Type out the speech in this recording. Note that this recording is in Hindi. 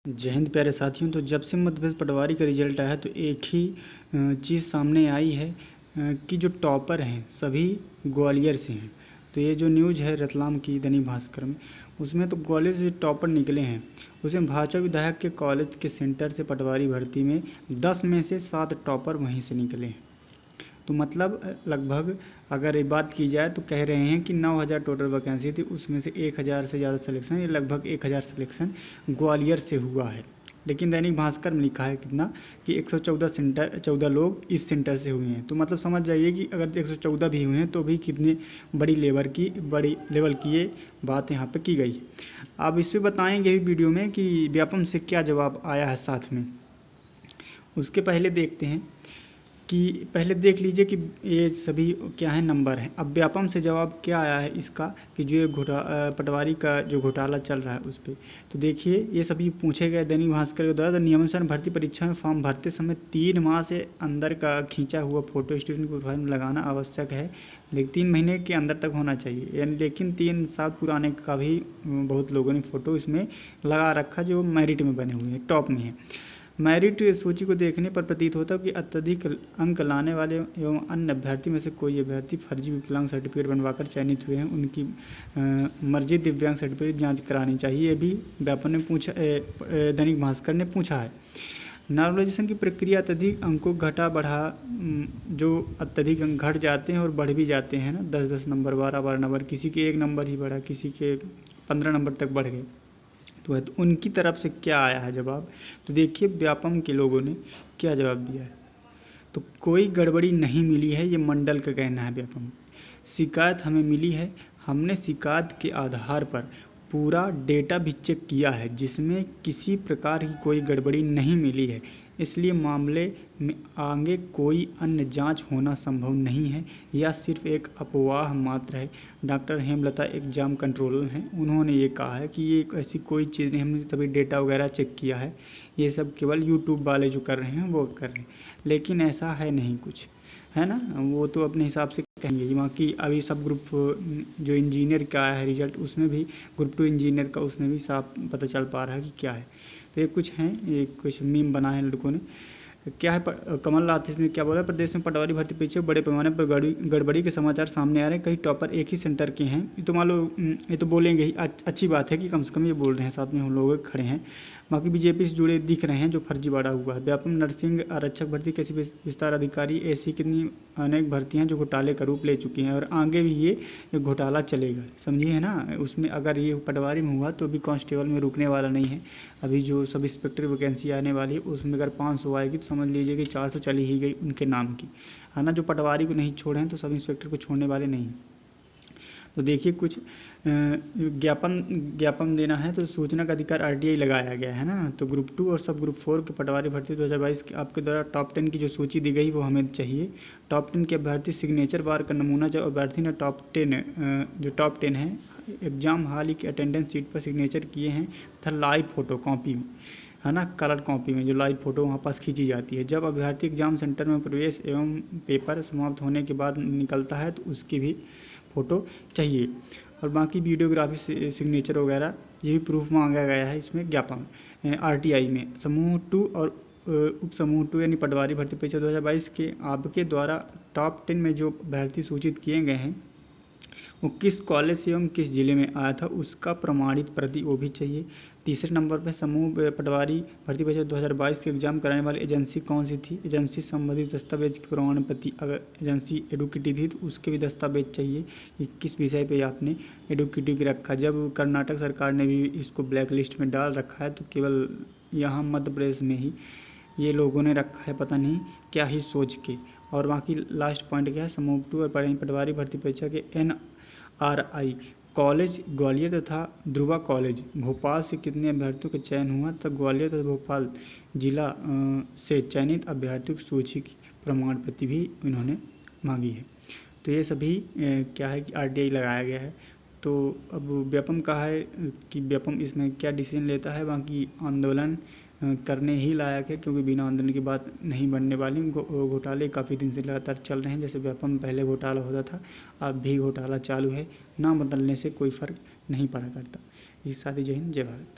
जय हिंद प्यारे साथियों। तो जब से मध्य प्रदेश पटवारी का रिजल्ट आया तो एक ही चीज़ सामने आई है कि जो टॉपर हैं सभी ग्वालियर से हैं। तो ये जो न्यूज़ है रतलाम की दैनिक भास्कर में, उसमें तो ग्वालियर से टॉपर निकले हैं। उसमें भाजपा विधायक के कॉलेज के सेंटर से पटवारी भर्ती में 10 में से 7 टॉपर वहीं से निकले हैं। तो मतलब लगभग अगर ये बात की जाए तो कह रहे हैं कि 9000 टोटल वैकेंसी थी, उसमें से 1000 से ज़्यादा सिलेक्शन, ये लगभग 1000 सिलेक्शन ग्वालियर से हुआ है। लेकिन दैनिक भास्कर में लिखा है कितना कि 114 लोग इस सेंटर से हुए हैं। तो मतलब समझ जाइए कि अगर 114 भी हुए हैं तो भी कितने बड़ी लेवल की ये बात यहाँ पे की गई है। अब इस पर बताएंगे वीडियो में कि व्यापम से क्या जवाब आया है साथ में। उसके पहले देखते हैं कि पहले देख लीजिए कि ये सभी क्या है नंबर हैं। अब व्यापम से जवाब क्या आया है इसका कि जो ये पटवारी का जो घोटाला चल रहा है उस पर। तो देखिए ये सभी पूछे गए दैनिक भास्कर के द्वारा। तो नियमानुसार भर्ती परीक्षा में फॉर्म भरते समय 3 माह से अंदर का खींचा हुआ फोटो स्टूडेंट के प्रोफाइल में लगाना आवश्यक है, लेकिन 3 महीने के अंदर तक होना चाहिए। यानी लेकिन 3 साल पुराने का भी बहुत लोगों ने फ़ोटो इसमें लगा रखा जो मेरिट में बने हुए हैं, टॉप में है। मेरिट सूची को देखने पर प्रतीत होता है कि अत्यधिक अंक लाने वाले एवं अन्य अभ्यर्थी में से कोई अभ्यर्थी फर्जी विकलांग सर्टिफिकेट बनवाकर चयनित हुए हैं, उनकी मर्जी दिव्यांग सर्टिफिकेट जांच करानी चाहिए। ये भी व्यापम ने पूछा, दैनिक भास्कर ने पूछा है। नॉर्मलाइजेशन की प्रक्रिया अत्यधिक अंकों घटा बढ़ा, जो अत्यधिक अंक घट जाते हैं और बढ़ भी जाते हैं ना, 10-10 नंबर, 12-12 नंबर, किसी के 1 नंबर ही बढ़ा, किसी के 15 नंबर तक बढ़ गए। तो उनकी तरफ से क्या आया है जवाब। तो देखिए व्यापम के लोगों ने क्या जवाब दिया है। तो कोई गड़बड़ी नहीं मिली है, ये मंडल का कहना है व्यापम। शिकायत हमें मिली है, हमने शिकायत के आधार पर पूरा डेटा भी चेक किया है जिसमें किसी प्रकार की कोई गड़बड़ी नहीं मिली है, इसलिए मामले में आगे कोई अन्य जांच होना संभव नहीं है, यह सिर्फ एक अफवाह मात्र है। डॉक्टर हेमलता एग्जाम कंट्रोलर हैं, उन्होंने ये कहा है कि ये ऐसी कोई चीज़ नहीं, हमने तभी डेटा वगैरह चेक किया है, ये सब केवल यूट्यूब वाले जो कर रहे हैं वो कर रहे हैं, लेकिन ऐसा है नहीं कुछ, है ना। वो तो अपने हिसाब से कहेंगे। वहाँ की अभी सब ग्रुप जो इंजीनियर का आया है रिजल्ट, उसमें भी ग्रुप 2 इंजीनियर का उसमें भी साफ पता चल पा रहा है कि क्या है। तो ये कुछ हैं, ये कुछ मीम बनाए हैं लड़कों ने। क्या है कमलनाथ इसमें क्या बोला, प्रदेश में पटवारी भर्ती पीछे बड़े पैमाने पर गड़बड़ी के समाचार सामने आ रहे हैं, कई टॉपर एक ही सेंटर के हैं। ये तो मान लो ये तो बोलेंगे ही, अच्छी बात है कि कम से कम ये बोल रहे हैं, साथ में हम लोग खड़े हैं। बाकी बीजेपी से जुड़े दिख रहे हैं जो फर्जीवाड़ा हुआ है। व्यापम नर्सिंग आरक्षक भर्ती, कृषि विस्तार अधिकारी, ऐसी कितनी अनेक भर्तियां जो घोटाले का रूप ले चुकी हैं और आगे भी ये घोटाला चलेगा, समझिए है ना। उसमें अगर ये पटवारी में हुआ तो भी कांस्टेबल में रुकने वाला नहीं है। अभी जो सब इंस्पेक्टर वैकेंसी आने वाली है उसमें अगर 500 आएगी तो समझ लीजिए कि 400 चली ही गई उनके नाम की, है ना। जो पटवारी को नहीं छोड़े हैं तो सब इंस्पेक्टर को छोड़ने वाले नहीं। तो देखिए कुछ ज्ञापन देना है तो सूचना का अधिकार आरटीआई लगाया गया है ना। तो ग्रुप 2 और सब ग्रुप 4 के पटवारी भर्ती 2022 के आपके द्वारा टॉप 10 की जो सूची दी गई वो हमें चाहिए। टॉप 10 के अभ्यर्थी सिग्नेचर बार का नमूना, जब अभ्यर्थी ने टॉप 10 है एग्जाम हाल की अटेंडेंस सीट पर सिग्नेचर किए हैं तथा लाइव फोटो कॉपी में, है ना, कलर कॉपी में जो लाइव फोटो वहाँ पास खींची जाती है। जब अभ्यर्थी एग्जाम सेंटर में प्रवेश एवं पेपर समाप्त होने के बाद निकलता है तो उसकी भी फ़ोटो चाहिए। और बाकी वीडियोग्राफी सिग्नेचर वगैरह ये भी प्रूफ मांगा गया है इसमें ज्ञापन आरटीआई में। समूह 2 और उप समूह 2 यानी पटवारी भर्ती परीक्षा 2022 के आपके द्वारा टॉप 10 में जो अभ्यर्थी सूचित किए गए हैं वो किस कॉलेज से एवं किस जिले में आया था उसका प्रमाणित प्रति वो भी चाहिए। तीसरे नंबर पर समूह पटवारी भर्ती परीक्षा 2022 के एग्जाम कराने वाली एजेंसी कौन सी थी, एजेंसी संबंधित दस्तावेज के प्रमाण प्रति, अगर एजेंसी एडुकेटिव थी तो उसके भी दस्तावेज चाहिए कि किस विषय पे आपने एडुकेटिव रखा। जब कर्नाटक सरकार ने भी इसको ब्लैक लिस्ट में डाल रखा है तो केवल यहाँ मध्य प्रदेश में ही ये लोगों ने रखा है, पता नहीं क्या ही सोच के। और बाकी लास्ट पॉइंट क्या है, समूह 2 और पटवारी भर्ती परीक्षा के NRI कॉलेज ग्वालियर तथा ध्रुवा कॉलेज भोपाल से कितने अभ्यर्थियों का चयन हुआ तथा ग्वालियर तथा भोपाल जिला से चयनित अभ्यर्थियों की सूची की प्रमाण प्रति भी इन्होंने मांगी है। तो ये सभी क्या है कि आरटीआई लगाया गया है। तो अब व्यापम कहा है कि व्यापम इसमें क्या डिसीजन लेता है। बाकी आंदोलन करने ही लायक है क्योंकि बिना आंदोलन की बात नहीं बनने वाली। घोटाले काफ़ी दिन से लगातार चल रहे हैं, जैसे व्यापम पहले घोटाला होता था अब भी घोटाला चालू है, ना बदलने से कोई फ़र्क नहीं पड़ा करता। इस साथ ही जय हिंद जय भारत।